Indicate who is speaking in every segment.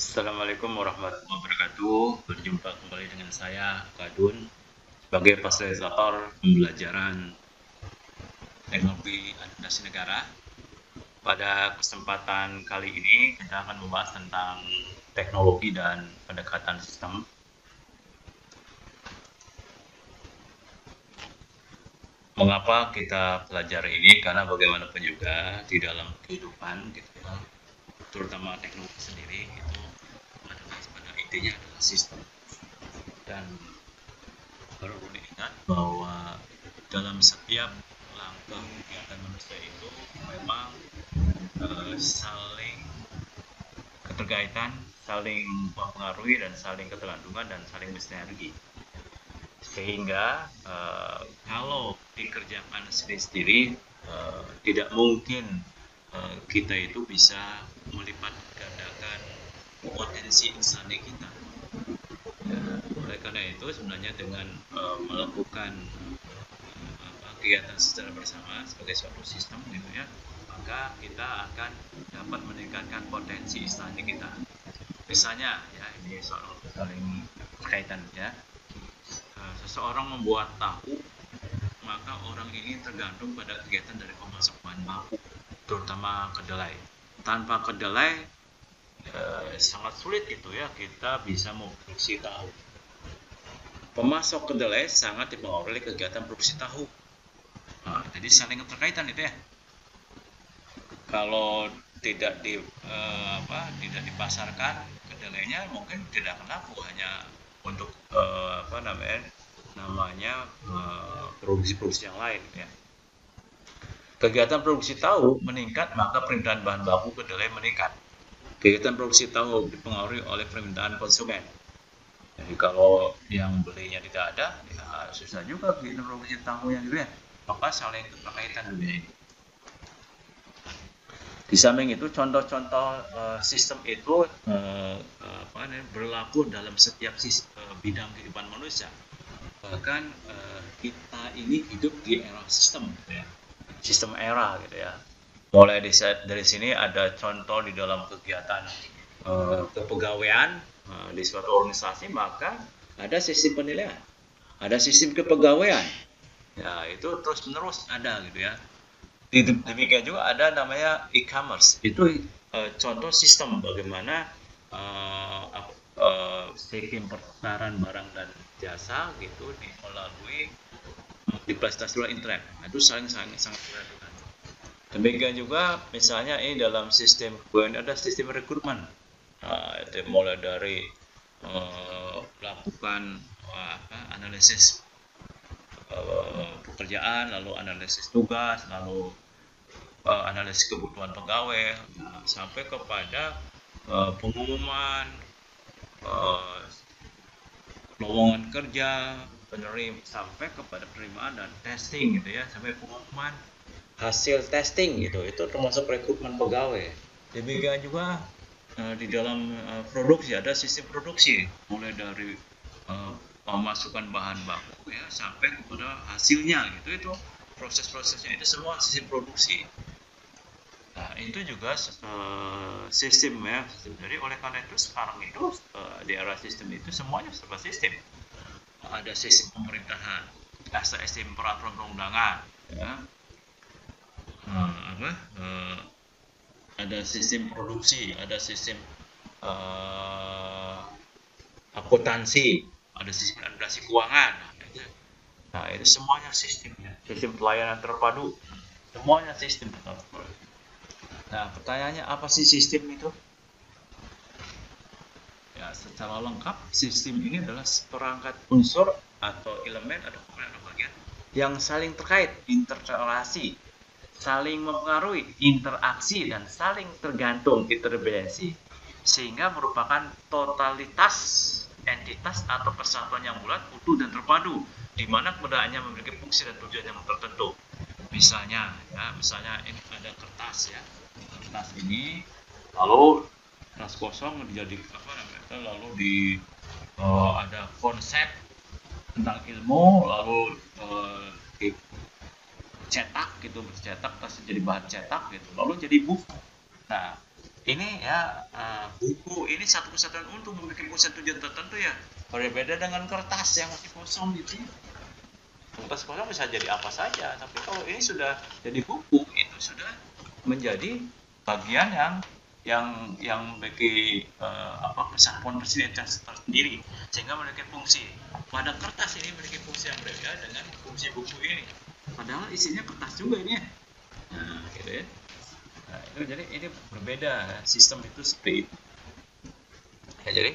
Speaker 1: Assalamualaikum warahmatullahi wabarakatuh. Berjumpa kembali dengan saya, Kadun, sebagai fasilitator pembelajaran teknologi administrasi negara. Pada kesempatan kali ini, kita akan membahas tentang teknologi dan pendekatan sistem. Mengapa kita pelajari ini? Karena bagaimanapun juga di dalam kehidupan, gitu ya, terutama teknologi sendiri, itu adalah pada intinya adalah sistem. Dan perlu diingat bahwa dalam setiap langkah kegiatan manusia itu memang saling keterkaitan, saling mempengaruhi dan saling ketergantungan dan saling bersinergi. Sehingga kalau dikerjakan sendiri-sendiri tidak mungkin kita itu bisa melipat gandakan potensi insani kita. Oleh karena itu sebenarnya dengan melakukan kegiatan secara bersama sebagai suatu sistem gitu ya, maka kita akan dapat meningkatkan potensi insani kita. Misalnya ya, ini soal saling berkaitan ya. Seseorang membuat tahu, maka orang ini tergantung pada kegiatan dari pemasok bahan baku, terutama kedelai. Tanpa kedelai sangat sulit itu ya kita bisa memproduksi tahu. Pemasok kedelai sangat dipengaruhi oleh kegiatan produksi tahu. Nah, jadi saling keterkaitan itu ya. Kalau tidak tidak dipasarkan kedelainya mungkin tidak akan laku, hanya untuk produksi-produksi yang lain ya. Kegiatan produksi tahu meningkat, maka permintaan bahan baku kedelai meningkat. Kegiatan produksi tahu dipengaruhi oleh permintaan konsumen. Jadi kalau yang belinya tidak ada, ya susah juga kegiatan produksi tahunya gitu ya. Maka saling keterkaitan dunia ini. Di samping itu contoh-contoh sistem itu berlaku dalam setiap bidang kehidupan manusia. Bahkan kita ini hidup di era sistem gitu ya. Sistem era gitu ya. Mulai dari sini ada contoh di dalam kegiatan kepegawaian di suatu organisasi, maka ada sistem penilaian, ada sistem kepegawaian. Ya, itu terus-menerus ada gitu ya. Demikian juga ada namanya e-commerce. Itu contoh sistem bagaimana sistem pertukaran barang dan jasa gitu melalui diplastasi internet. Nah, itu sangat bergantung. Demikian juga misalnya ini dalam sistem ada sistem rekrutmen. Itu mulai dari melakukan analisis pekerjaan, lalu analisis tugas, lalu analisis kebutuhan pegawai, sampai kepada pengumuman lowongan kerja, sampai kepada penerimaan dan testing gitu ya, sampai pengumuman hasil testing gitu, itu termasuk rekrutmen pegawai. Demikian juga di dalam produksi ada sistem produksi, mulai dari pemasukan bahan baku ya sampai kepada hasilnya gitu, itu proses-prosesnya itu semua sistem produksi. Nah, itu juga sistem ya. Jadi oleh karena itu sekarang itu di era sistem itu semuanya serba sistem. Ada sistem pemerintahan, ada sistem peraturan perundangan, ya. Ada sistem produksi, ada sistem akuntansi, ada sistem administrasi keuangan. Nah, itu semuanya sistemnya. Sistem pelayanan terpadu, semuanya sistem. Nah, pertanyaannya apa sih sistem itu? Ya, secara lengkap sistem ini adalah seperangkat unsur atau elemen atau komponen bagian yang saling terkait, interrelasi, saling mempengaruhi, interaksi, dan saling tergantung, interdependensi, sehingga merupakan totalitas entitas atau kesatuan yang bulat, utuh, dan terpadu, di mana keberadaannya memiliki fungsi dan tujuan yang tertentu. Misalnya ini ada kertas ya, kertas ini lalu kertas kosong lalu ada konsep tentang ilmu, lalu dicetak gitu, bercetak terus jadi bahan cetak gitu, lalu jadi buku. Nah, Ini ya buku ini satu kesatuan untuk memiliki fungsi tujuan tertentu ya. Berbeda dengan kertas yang masih kosong gitu. Kertas kosong bisa jadi apa saja, tapi kalau ini sudah jadi buku itu sudah menjadi bagian yang memiliki kesatuan persediaan tersendiri sehingga memiliki fungsi. Pada kertas ini memiliki fungsi yang berbeda dengan fungsi buku ini. Padahal isinya kertas juga ini ya. Nah, gitu ya. Nah, itu jadi ini berbeda sistem itu seperti itu. Ya, jadi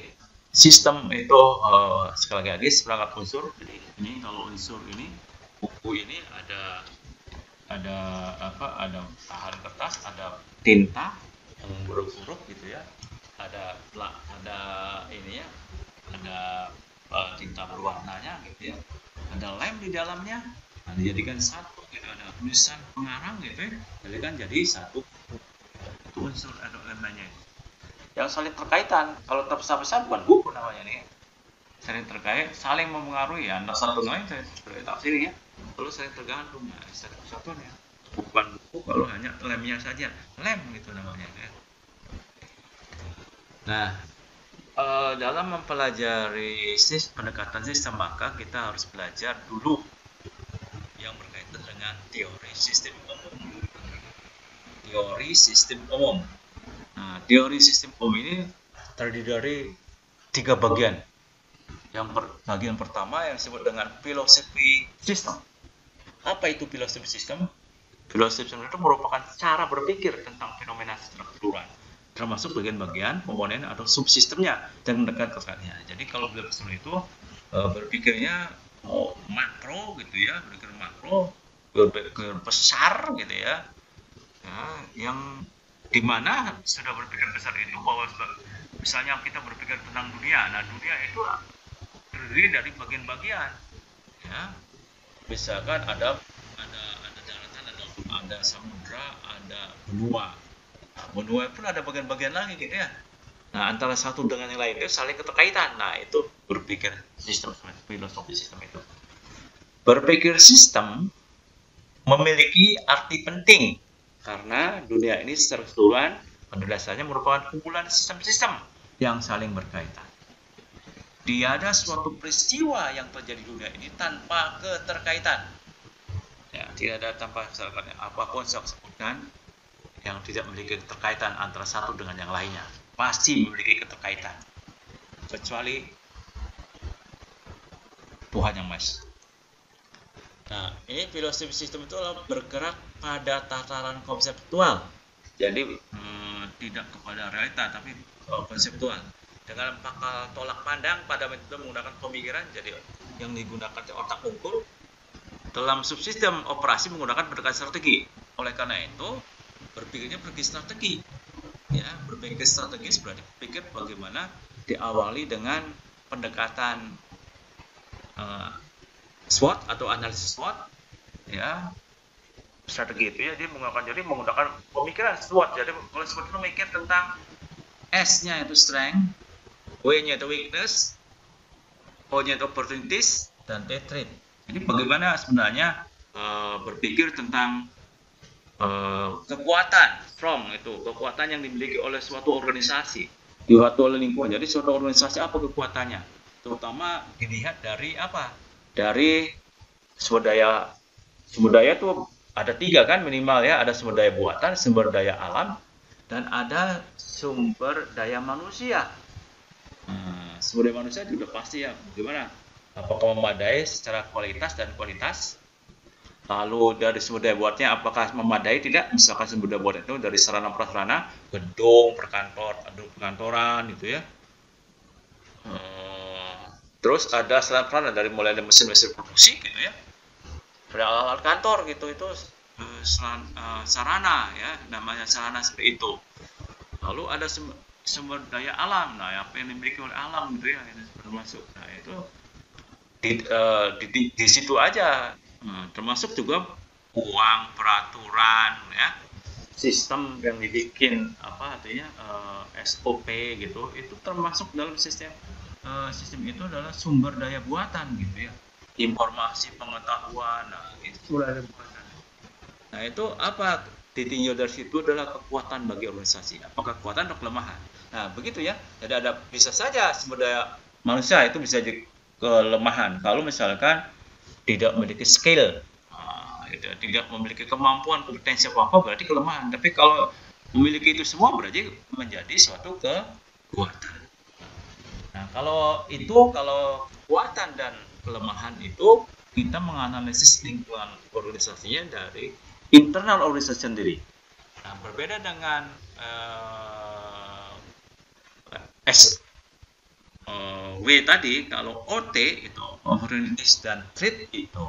Speaker 1: sistem itu sekali lagi seperangkat unsur. Jadi ini kalau unsur ini buku ini ada ada tahan kertas, ada tinta yang berhuruf gitu ya, ada ini ya, ada tinta berwarnanya gitu ya, ada lem di dalamnya. Nah, dijadikan satu gitu, ada tulisan pengarang gitu ya, jadi satu unsur atau elemennya yang saling terkaitan. Kalau terpisah-pisah bukan buku namanya nih, saling terkait, saling mempengaruhi ya, antara satu lain saya sebagai tafsir ya, lalu saling tergantung ya, saling kesatuan ya, bukan buku kalau hanya lemnya saja, lem gitu namanya ya. Nah, dalam mempelajari pendekatan sistem maka kita harus belajar dulu yang berkaitan dengan teori sistem umum. Teori sistem umum. Nah, teori sistem umum ini terdiri dari 3 bagian. Bagian pertama yang disebut dengan filosofi sistem. Apa itu filosofi sistem? Filosofi sistem itu merupakan cara berpikir tentang fenomena struktural, termasuk bagian-bagian komponen atau subsistemnya dan mendekat ke sana. Jadi kalau beliau itu berpikirnya makro gitu ya, berpikir makro, berpikir besar gitu ya. Nah, yang dimana sudah berpikir besar itu bahwa misalnya kita berpikir tentang dunia, nah dunia itu terdiri dari bagian-bagian ya, misalkan ada daratan, ada samudra, ada benua. Nah, benua pun ada bagian-bagian lagi gitu ya. Nah, antara satu dengan yang lain itu saling keterkaitan. Nah, itu berpikir sistem, filosofi sistem itu. Berpikir sistem memiliki arti penting karena dunia ini secara keseluruhan pada dasarnya merupakan kumpulan sistem-sistem yang saling berkaitan. Tiada suatu peristiwa yang terjadi di dunia ini tanpa keterkaitan. Ya, tidak ada tanpa keterkaitan. Apapun saya sebutkan yang tidak memiliki keterkaitan antara satu dengan yang lainnya pasti memiliki keterkaitan, kecuali Tuhan yang Maha Esa. Nah, ini filosofi sistem itu bergerak pada tataran konseptual. Jadi tidak kepada realita tapi konseptual. Dengan pakal tolak pandang pada metode menggunakan pemikiran, jadi yang digunakan otak ukur dalam subsistem operasi menggunakan pendekatan strategi. Oleh karena itu berpikirnya strategi ya, berpikir strategis berarti berpikir bagaimana diawali dengan pendekatan SWOT atau analisis SWOT ya. Strategi itu ya dia menggunakan pemikiran SWOT. Jadi kalau SWOT itu mikir tentang S-nya itu strength, W-nya itu weakness, O-nya itu opportunities, dan T-threat. Jadi bagaimana sebenarnya berpikir tentang kekuatan strong, itu kekuatan yang dimiliki oleh suatu organisasi, suatu lingkungan. Jadi suatu organisasi apa kekuatannya, terutama dilihat dari apa, dari sumber daya itu ada 3 kan minimal ya, ada sumber daya buatan, sumber daya alam, dan ada sumber daya manusia. Sumber daya manusia juga pasti ya, gimana, apakah memadai secara kualitas dan kuantitas. Lalu dari sumber daya buatnya apakah memadai tidak, misalkan sumber daya buat itu dari sarana prasarana, gedung, perkantoran gitu ya. Terus ada sarana prasarana dari mulai dari mesin-mesin produksi gitu ya, dari alat-alat kantor gitu, itu sarana ya, namanya sarana seperti itu. Lalu ada sumber daya alam, nah apa yang dimiliki oleh alam gitu ya, termasuk. Nah itu di situ aja. Termasuk juga uang, peraturan ya, sistem yang dibikin apa artinya SOP gitu, itu termasuk dalam sistem itu adalah sumber daya buatan gitu ya, informasi pengetahuan. Nah itu sumber daya buatan. Nah itu apa, ditinjau dari situ adalah kekuatan bagi organisasi. Apakah kekuatan atau kelemahan? Nah, begitu ya. Jadi ada bisa saja sumber daya manusia itu bisa jadi kelemahan kalau misalkan tidak memiliki skill, tidak memiliki kemampuan, kompetensi apa-apa berarti kelemahan. Tapi kalau memiliki itu semua berarti menjadi suatu kekuatan. Nah, kalau kekuatan dan kelemahan itu kita menganalisis lingkungan organisasinya dari internal organisasi sendiri. Nah, berbeda dengan W tadi, kalau OT itu opportunities dan threat itu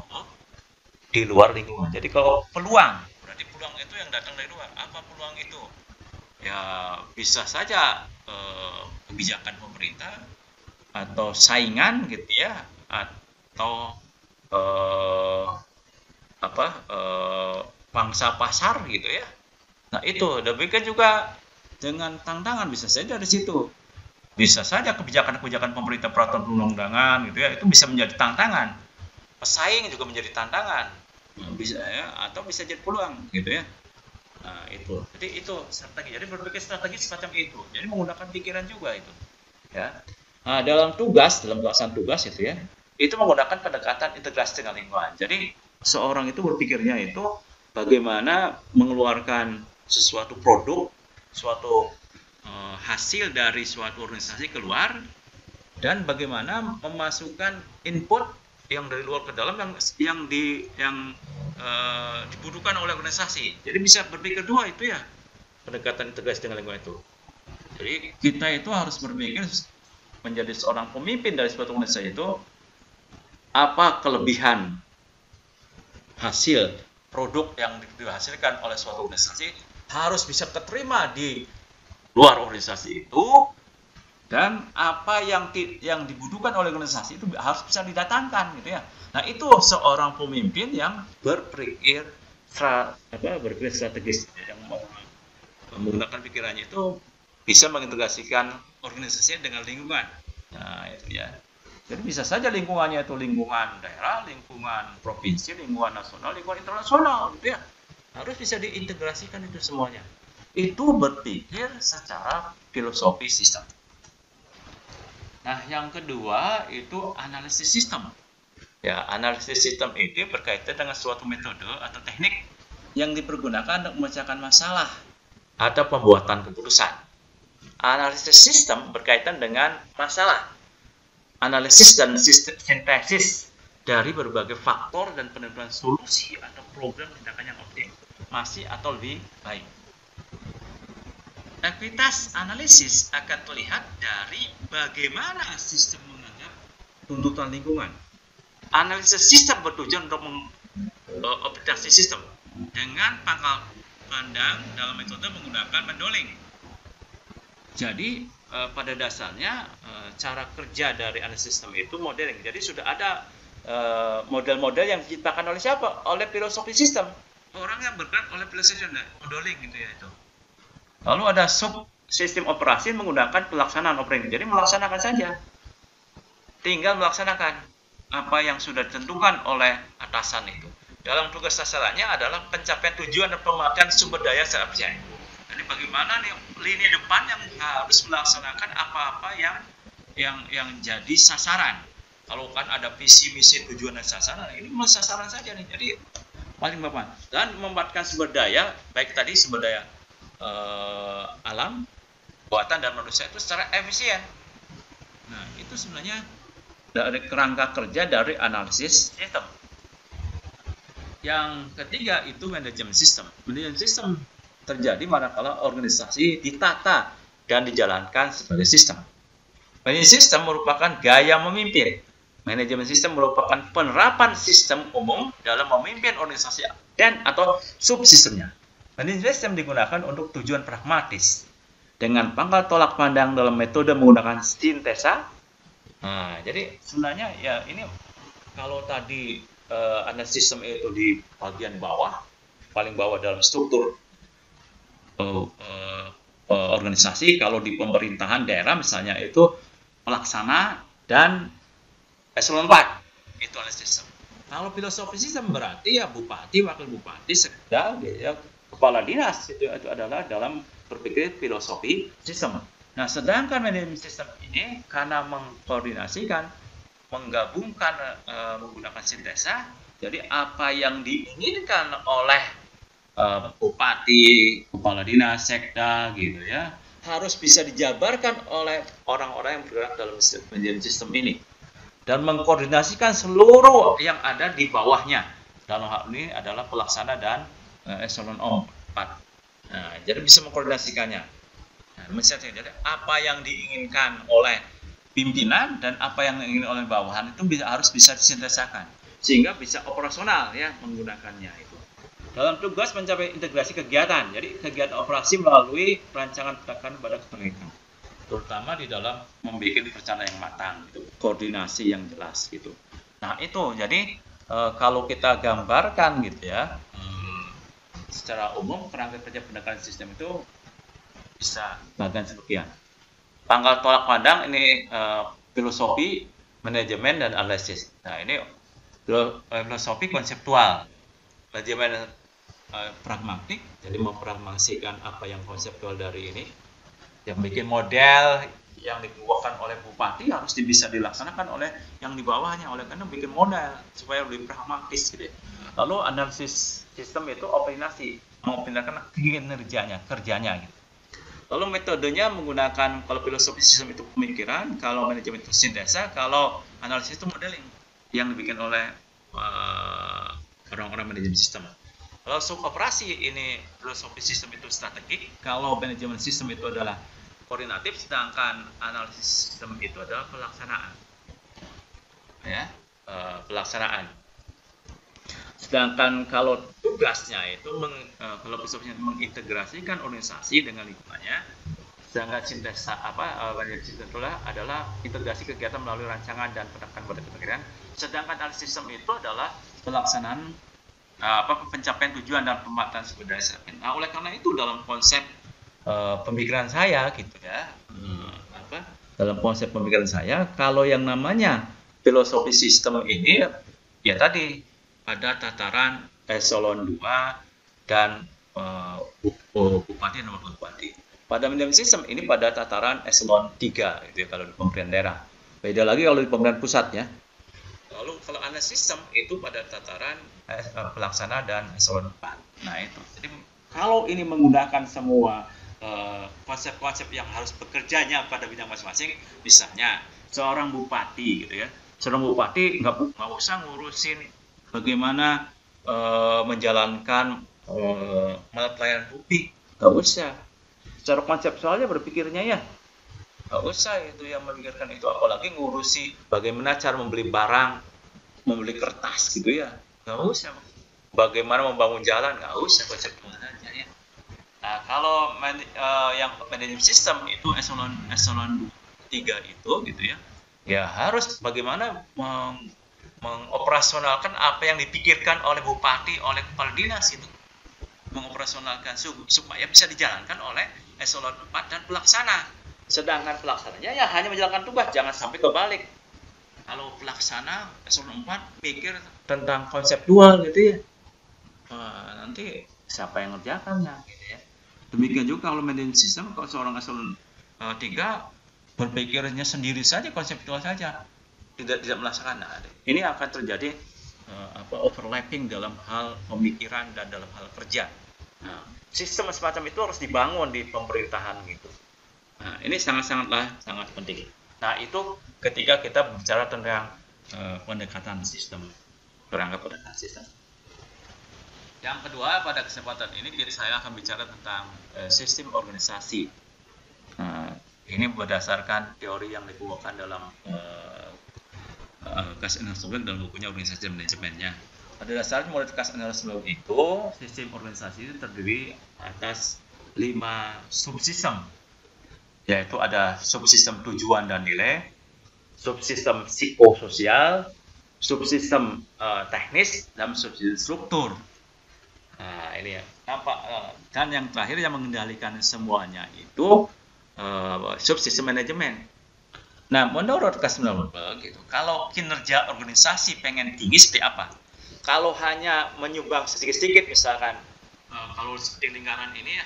Speaker 1: di luar lingkungan. Jadi kalau peluang, berarti peluang itu yang datang dari luar. Apa peluang itu? Ya bisa saja kebijakan pemerintah atau saingan gitu ya, atau pangsa pasar gitu ya. Nah itu, demikian juga dengan tantangan bisa saja dari situ. Bisa saja kebijakan-kebijakan pemerintah, peraturan perundang-undangan gitu ya, itu bisa menjadi tantangan. Pesaing juga menjadi tantangan, bisa ya, atau bisa jadi peluang gitu ya. Nah itu, jadi itu strategi. Jadi berbagai strategi semacam itu. Jadi menggunakan pikiran juga itu, ya. Nah, dalam pelaksanaan tugas itu ya, itu menggunakan pendekatan integrasi dengan lingkungan. Jadi seorang itu berpikirnya itu bagaimana mengeluarkan sesuatu produk, suatu hasil dari suatu organisasi keluar, dan bagaimana memasukkan input yang dari luar ke dalam yang dibutuhkan oleh organisasi. Jadi bisa berpikir dua itu ya, pendekatan integrasi dengan lingkungan itu. Jadi kita itu harus berpikir menjadi seorang pemimpin dari suatu organisasi itu, apa kelebihan hasil produk yang dihasilkan oleh suatu organisasi harus bisa keterima di luar organisasi itu, dan apa yang dibutuhkan oleh organisasi itu harus bisa didatangkan gitu ya. Nah itu seorang pemimpin yang berpikir strategis, yang menggunakan pikirannya itu bisa mengintegrasikan organisasinya dengan lingkungan. Nah itu ya. Jadi bisa saja lingkungannya itu lingkungan daerah, lingkungan provinsi, lingkungan nasional, lingkungan internasional gitu ya. Harus bisa diintegrasikan itu semuanya. Itu berpikir secara filosofi sistem. Nah, yang kedua itu analisis sistem. Ya, analisis sistem itu berkaitan dengan suatu metode atau teknik yang dipergunakan untuk memecahkan masalah atau pembuatan keputusan. Analisis sistem berkaitan dengan masalah, analisis dan sintesis dari berbagai faktor dan penentuan solusi atau program tindakan yang optimasi atau lebih baik. Aktivitas analisis akan terlihat dari bagaimana sistem menganggap tuntutan lingkungan. Analisis sistem bertujuan untuk mengoptimasi sistem dengan pangkal pandang dalam metode menggunakan modeling. Jadi pada dasarnya cara kerja dari analisis sistem itu modeling. Jadi sudah ada model-model yang diciptakan oleh siapa? Oleh filosofi sistem. Orang yang bergerak oleh filosofi sistem, modeling gitu ya itu. Lalu ada sub sistem operasi menggunakan pelaksanaan operating. Jadi melaksanakan saja. Tinggal melaksanakan apa yang sudah ditentukan oleh atasan itu. Dalam tugas sasarannya adalah pencapaian tujuan dan pemakaian sumber daya secara efisien. Jadi bagaimana nih lini depan yang harus melaksanakan apa-apa yang jadi sasaran. Kalau kan ada visi, misi, tujuan dan sasaran, ini sasaran saja nih. Jadi paling bapak dan memanfaatkan sumber daya, baik tadi sumber daya alam, buatan dan manusia itu secara efisien. Nah, itu sebenarnya dari kerangka kerja dari analisis sistem. Yang ketiga itu manajemen sistem. Manajemen sistem terjadi manakala organisasi ditata dan dijalankan sebagai sistem. Manajemen sistem merupakan gaya memimpin. Manajemen sistem merupakan penerapan sistem umum dalam memimpin organisasi dan atau subsistemnya. Manajemen sistem digunakan untuk tujuan pragmatis dengan pangkal tolak pandang dalam metode menggunakan sintesa. Nah, jadi sebenarnya ya ini kalau tadi analisis sistem itu di bagian bawah, paling bawah dalam struktur organisasi, kalau di pemerintahan daerah misalnya itu pelaksana dan eselon 4 itu analisis sistem. Kalau filosofi sistem berarti ya bupati, wakil bupati, sekda, ya kepala dinas itu adalah dalam berpikir filosofi sistem. Nah, sedangkan manajemen sistem ini karena mengkoordinasikan, menggabungkan menggunakan sintesa, jadi apa yang diinginkan oleh bupati, kepala dinas, sekda gitu ya, harus bisa dijabarkan oleh orang-orang yang bergerak dalam manajemen sistem ini dan mengkoordinasikan seluruh yang ada di bawahnya. Dalam hal ini adalah pelaksana dan eselon 4. Nah, jadi bisa mengkoordinasikannya. Nah, jadi apa yang diinginkan oleh pimpinan dan apa yang diinginkan oleh bawahan itu harus bisa disintesakan sehingga bisa operasional ya menggunakannya itu. Dalam tugas mencapai integrasi kegiatan, jadi kegiatan operasi melalui perancangan penekanan pada keterkaitan, terutama di dalam membuat rencana yang matang, gitu, koordinasi yang jelas gitu. Nah itu, jadi kalau kita gambarkan gitu ya, secara umum kerangka kerja pendekatan sistem itu bisa bagian sekian. Tanggal tolak pandang ini filosofi, manajemen dan analisis. Nah ini filosofi konseptual, manajemen pragmatik, jadi mempragmasikan apa yang konseptual dari ini, yang bikin model yang dikeluarkan oleh bupati harus bisa dilaksanakan oleh yang di bawahnya, oleh karena bikin model supaya lebih pragmatis gitu. Lalu analisis sistem itu optimasi, mengoptimalkan kerjanya gitu. Lalu metodenya menggunakan, kalau filosofi sistem itu pemikiran, kalau manajemen itu sintesa, kalau analisis itu modeling yang dibikin oleh orang-orang manajemen sistem. Kalau suboperasi ini filosofi sistem itu strategik, kalau manajemen sistem itu adalah koordinatif, sedangkan analisis sistem itu adalah pelaksanaan. Ya, pelaksanaan. Sedangkan kalau tugasnya itu kalau filosofinya mengintegrasikan organisasi dengan lingkungannya, sedangkan sintesa manajemen sistem adalah integrasi kegiatan melalui rancangan dan penekanan pada keterkaitan. Sedangkan analisis sistem itu adalah pelaksanaan pencapaian tujuan dan pemanfaatan sumber daya. Nah, oleh karena itu dalam konsep pemikiran saya gitu ya, dalam konsep pemikiran saya, kalau yang namanya filosofi sistem ini ya tadi pada tataran eselon 2 dan bupati dan wakil bupati. Pada manajemen sistem ini pada tataran eselon 3 gitu ya, kalau di pemerintahan daerah. Beda lagi kalau di pemerintahan pusat ya. Lalu kalau analisis sistem itu pada tataran pelaksana dan eselon 4. Nah itu. Jadi kalau ini menggunakan semua konsep-konsep yang harus bekerjanya pada bidang masing-masing, misalnya seorang bupati gitu ya. Seorang bupati nggak usah ngurusin bagaimana menjalankan pelayanan publik, nggak usah. Secara konseptualnya berpikirnya ya nggak usah itu yang memikirkan itu, apalagi ngurusi bagaimana cara membeli barang, membeli kertas gitu ya, nggak usah. Bagaimana membangun jalan, nggak usah, konseptual saja ya. Nah kalau yang manajemen sistem itu eselon 3 itu gitu ya, ya harus bagaimana mengoperasionalkan apa yang dipikirkan oleh bupati, oleh kepala dinas itu, mengoperasionalkan supaya bisa dijalankan oleh eselon 4 dan pelaksana. Sedangkan pelaksananya ya hanya menjalankan tugas, jangan sampai kebalik. Kalau pelaksana eselon 4 mikir tentang konseptual gitu ya, nanti siapa yang ngerjakannya gitu ya. Demikian juga kalau manajemen sistem, kalau seorang eselon 3 berpikirnya sendiri saja, konseptual saja, tidak melaksanakan. Nah, ini akan terjadi overlapping dalam hal pemikiran dan dalam hal kerja. Nah, sistem semacam itu harus dibangun di pemerintahan gitu. Nah, ini sangat penting. Nah, itu ketika kita bicara tentang pendekatan sistem, perangkat pendekatan sistem. Yang kedua, pada kesempatan ini saya akan bicara tentang sistem organisasi. Ini berdasarkan teori yang dikemukakan dalam Cass and Rosenberg dalam bukunya Organisasi dan Manajemennya. Pada dasarnya menurut Cass and Rosenberg itu, sistem organisasi itu terdiri atas 5 subsistem, yaitu ada subsistem tujuan dan nilai, subsistem psikososial, subsistem teknis, dan subsistem struktur. Nah ini ya, dan yang terakhir yang mengendalikan semuanya itu subsistem manajemen. Nah menurut Cass and Rosenberg gitu, kalau kinerja organisasi pengen tinggi seperti apa? Kalau hanya menyumbang sedikit-sedikit, misalkan kalau seperti lingkaran ini ya,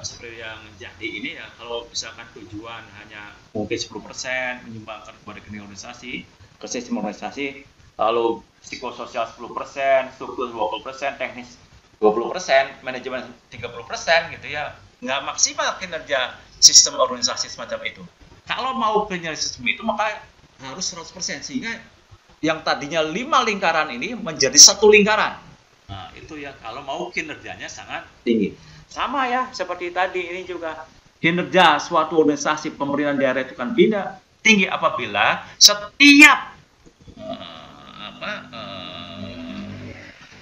Speaker 1: seperti yang jadi ini ya, kalau misalkan tujuan hanya mungkin 10% menyumbangkan kepada organisasi, ke sistem organisasi, lalu psikososial 10%, struktur 20%, teknis 20%, manajemen 30% gitu ya, nggak maksimal kinerja sistem organisasi semacam itu. Kalau mau kinerja sistem itu maka harus 100%, sehingga yang tadinya 5 lingkaran ini menjadi 1 lingkaran. Nah, itu ya kalau mau kinerjanya sangat tinggi. Sama ya seperti tadi, ini juga kinerja suatu organisasi pemerintahan daerah itu kan tinggi apabila setiap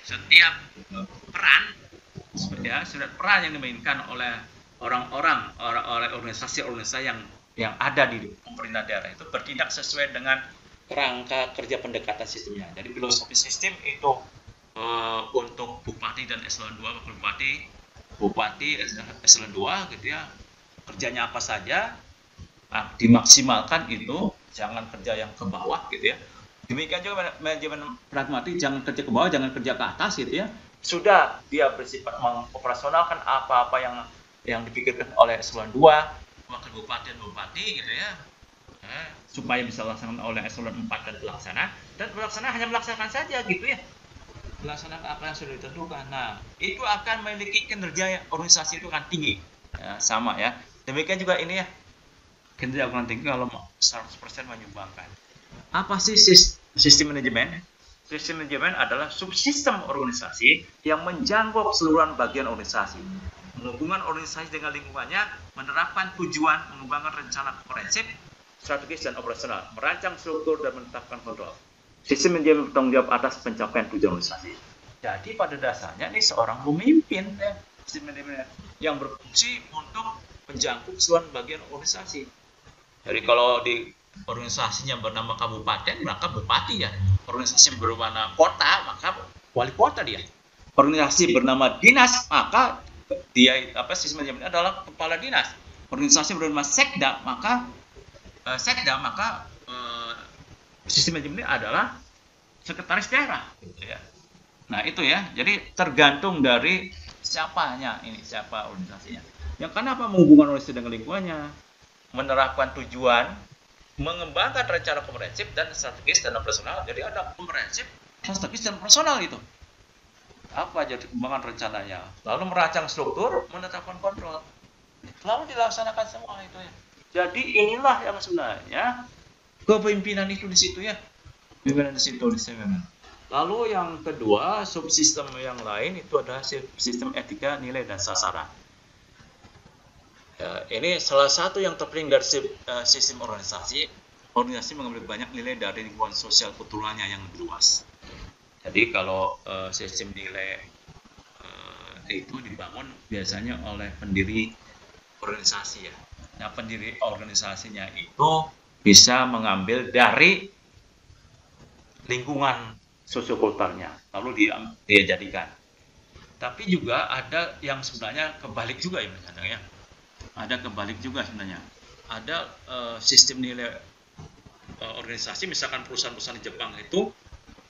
Speaker 1: setiap peran seperti ya, surat peran yang dimainkan oleh orang-orang oleh organisasi-organisasi yang ada di pemerintahan daerah itu bertindak sesuai dengan kerangka kerja pendekatan sistemnya. Jadi filosofi sistem itu untuk bupati dan eselon 2, wakil bupati eselon 2 gitu ya, kerjanya apa saja, dimaksimalkan itu, jangan kerja yang ke bawah gitu ya. Demikian juga manajemen pragmatik, jangan kerja ke bawah, jangan kerja ke atas gitu ya. Sudah dia bersifat mengoperasionalkan apa-apa yang dipikirkan oleh eselon 2, wakil bupati dan bupati gitu ya, supaya bisa dilaksanakan oleh eselon 4 dan pelaksana hanya melaksanakan saja gitu ya, melaksanakan apa yang sudah ditentukan. Nah, itu akan memiliki kinerja organisasi itu akan tinggi ya, sama ya. Demikian juga ini ya, kinerja akan tinggi kalau 100% menyumbangkan. Apa sih sistem manajemen? Sistem manajemen adalah subsistem organisasi yang menjangkau keseluruhan bagian organisasi, menghubungkan organisasi dengan lingkungannya, menerapkan tujuan, mengembangkan rencana komprehensif, strategis dan operasional, merancang struktur dan menetapkan kontrol. Sistem manajemen bertanggung jawab atas pencapaian tujuan organisasi. Jadi pada dasarnya ini seorang pemimpin ya, sistem manajemen yang berfungsi untuk menjangkau keseluruhan bagian organisasi. Jadi kalau di organisasinya bernama kabupaten, maka bupati ya. Organisasi bernama kota, maka wali kota dia. Organisasi bernama dinas, maka dia sistem manajemen adalah kepala dinas. Organisasi bernama sekda, maka sistem manajemen adalah sekretaris daerah gitu ya. Nah, itu ya. Jadi tergantung dari siapa organisasinya. Yang kenapa menghubungkan organisasi dengan lingkungannya, menerapkan tujuan, mengembangkan rencana komprehensif dan strategis dan operasional. Jadi ada komprehensif, strategis dan operasional itu. Apa jadi pengembangan rencananya? Lalu merancang struktur, menetapkan kontrol. Lalu dilaksanakan semua itu ya. Jadi inilah yang sebenarnya kepemimpinan itu di situ ya. Pimpinan di situ. Lalu yang kedua, subsistem yang lain itu adalah sistem etika, nilai dan sasaran. Ya, ini salah satu yang terpenting dari sistem organisasi. Organisasi mengambil banyak nilai dari lingkungan sosial kulturalnya yang lebih luas. Jadi kalau sistem nilai itu dibangun biasanya oleh pendiri organisasi ya. Nah, pendiri organisasinya itu bisa mengambil dari lingkungan sosiokulturalnya, lalu dia jadikan. Tapi juga ada yang sebenarnya kebalik juga ya, misalnya. Ada kebalik juga sebenarnya. Ada sistem nilai organisasi, misalkan perusahaan-perusahaan di Jepang itu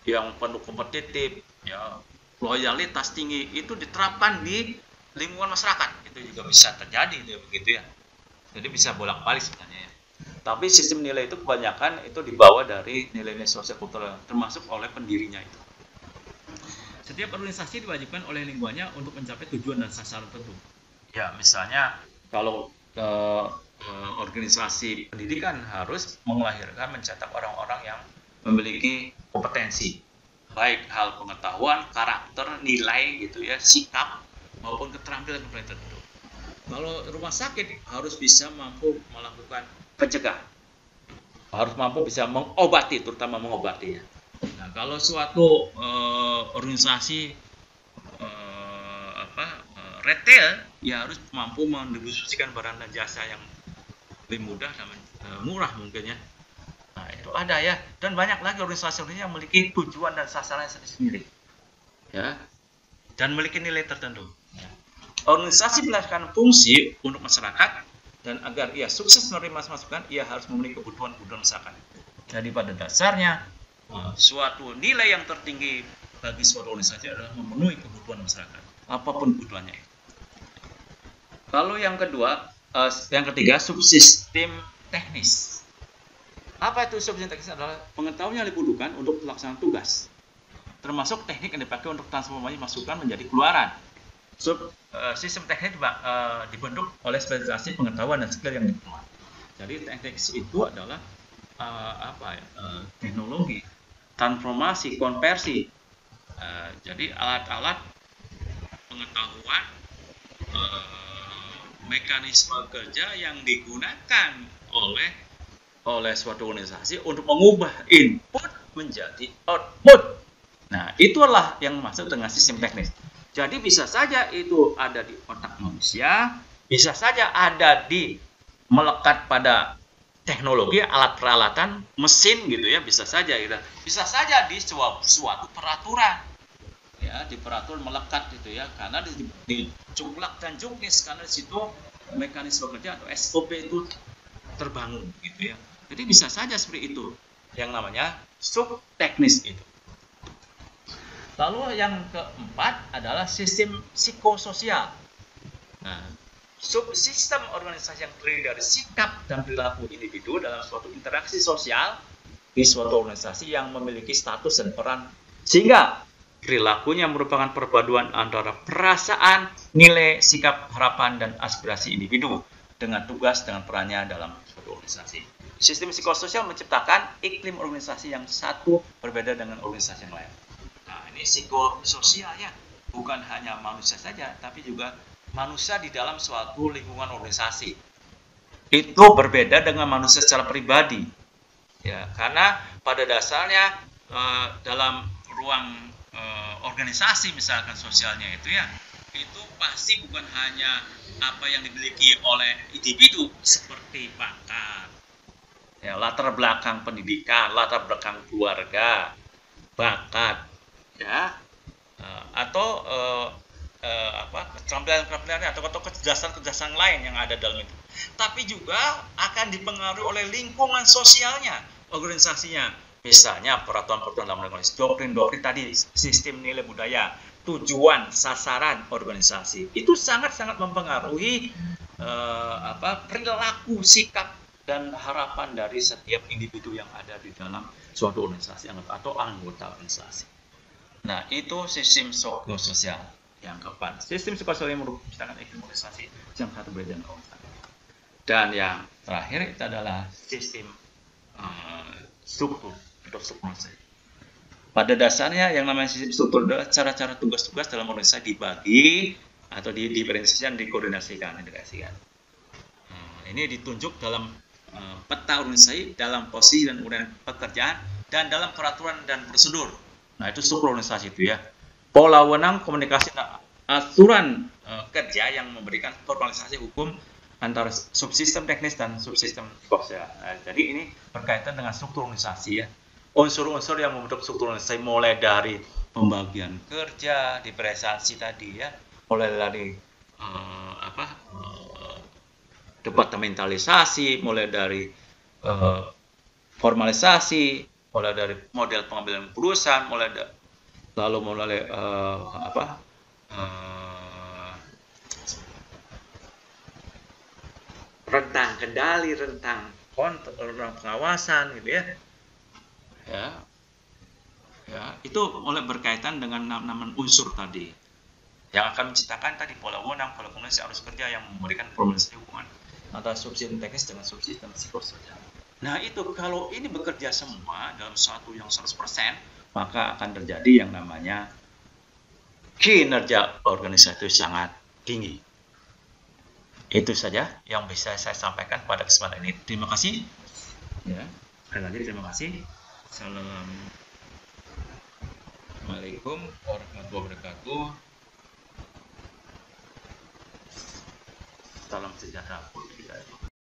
Speaker 1: yang penuh kompetitif, ya, loyalitas tinggi, itu diterapkan di lingkungan masyarakat. Itu juga bisa terjadi begitu ya. Jadi bisa bolak-balik sebenarnya ya. Tapi sistem nilai itu kebanyakan itu dibawa dari nilai-nilai sosial kultural, termasuk oleh pendirinya itu. Setiap organisasi diwajibkan oleh lingkungannya untuk mencapai tujuan dan sasaran tertentu. Ya, misalnya kalau organisasi pendidikan harus mencetak orang-orang yang memiliki kompetensi, baik hal pengetahuan, karakter, nilai gitu ya, sikap maupun keterampilan tertentu. Kalau rumah sakit harus bisa mampu melakukan pencegahan, harus mampu bisa mengobati, terutama mengobatinya. Nah, kalau suatu organisasi retail, ya harus mampu mendistribusikan barang dan jasa yang lebih mudah dan murah mungkin ya. Nah, itu ada ya, dan banyak lagi organisasi yang memiliki tujuan dan sasaran sendiri, ya, dan memiliki nilai tertentu. Ya. Organisasi melaksanakan fungsi untuk masyarakat, dan agar ia sukses menerima masukan, ia harus memenuhi kebutuhan masyarakat. Jadi pada dasarnya suatu nilai yang tertinggi bagi suatu organisasi adalah memenuhi kebutuhan masyarakat. apapun kebutuhannya. Lalu yang ketiga, subsistem teknis. Apa itu subsistem teknis? Adalah pengetahuan yang dibutuhkan untuk pelaksanaan tugas, termasuk teknik yang dipakai untuk transformasi masukan menjadi keluaran. Sistem teknis dibentuk oleh spesialisasi pengetahuan dan skill yang diperlukan. Jadi teknik itu adalah teknologi, transformasi, konversi. Jadi alat-alat pengetahuan, mekanisme kerja yang digunakan oleh suatu organisasi untuk mengubah input menjadi output. Nah, itulah yang masuk dengan sistem teknis. Jadi bisa saja itu ada di otak manusia, bisa saja ada melekat pada teknologi, alat peralatan, mesin gitu ya, bisa saja gitu. Bisa saja di suatu peraturan. Ya, di peraturan melekat gitu ya, karena di jumlah dan juknis, karena di situ mekanisme kerja atau SOP itu terbangun gitu ya. Jadi bisa saja seperti itu yang namanya subteknis itu. Lalu yang keempat adalah sistem psikososial. Nah, subsistem organisasi yang terdiri dari sikap dan perilaku individu dalam suatu interaksi sosial di suatu organisasi yang memiliki status dan peran, sehingga perilakunya merupakan perpaduan antara perasaan, nilai, sikap, harapan, dan aspirasi individu dengan tugas dengan perannya dalam suatu organisasi. Sistem psikososial menciptakan iklim organisasi yang satu berbeda dengan organisasi yang lain. Nah, ini psikososial ya, bukan hanya manusia saja, tapi juga manusia di dalam suatu lingkungan organisasi. Itu berbeda dengan manusia secara pribadi. Ya, karena pada dasarnya dalam ruang organisasi misalkan sosialnya itu ya, itu pasti bukan hanya apa yang dimiliki oleh individu seperti bakat, ya, latar belakang pendidikan, latar belakang keluarga, bakat, ya, atau keterampilan atau kecerdasan lain yang ada dalam itu. Tapi juga akan dipengaruhi oleh lingkungan sosialnya, organisasinya. Misalnya peraturan-peraturan dalam organisasi, doktrin-doktrin tadi, sistem nilai budaya, tujuan, sasaran organisasi. Itu sangat-sangat mempengaruhi perilaku, sikap, dan harapan dari setiap individu yang ada di dalam suatu organisasi atau anggota organisasi. Nah, itu sistem psikososial yang keempat. Sistem psikososial yang merupakan iklim organisasi yang satu berbeda dengan organisasi. Dan yang terakhir itu adalah sistem struktur atau struktur. Pada dasarnya yang namanya sistem struktur adalah cara-cara tugas-tugas dalam organisasi dibagi atau diferensiasikan, dikoordinasikan, integrasikan. Ini ditunjuk dalam peta organisasi, dalam posisi dan kemudian pekerjaan, dan dalam peraturan dan prosedur. Nah, itu struktur organisasi itu ya. Pola wewenang, komunikasi, aturan kerja yang memberikan organisasi hukum antara subsistem teknis dan subsistem sosial. Nah, jadi ini berkaitan dengan struktur organisasi ya. Unsur-unsur yang membentuk struktur organisasi mulai dari pembagian kerja, diferensiasi tadi ya, mulai dari departementalisasi, mulai dari formalisasi, mulai dari model pengambilan keputusan, mulai rentang kendali, rentang pengawasan gitu ya. Ya, itu mulai berkaitan dengan nama unsur tadi yang akan menciptakan tadi pola wewenang, pola komunikasi arus kerja yang memberikan formalisasi hubungan antara subsistem teknis dengan subsistem psikososial. Nah, itu kalau ini bekerja semua dalam satu yang 100%, maka akan terjadi yang namanya kinerja organisasi itu sangat tinggi. Itu saja yang bisa saya sampaikan pada kesempatan ini. Terima kasih. Ya, sekali lagi terima kasih. Assalamualaikum warahmatullahi wabarakatuh. Salam sejahtera.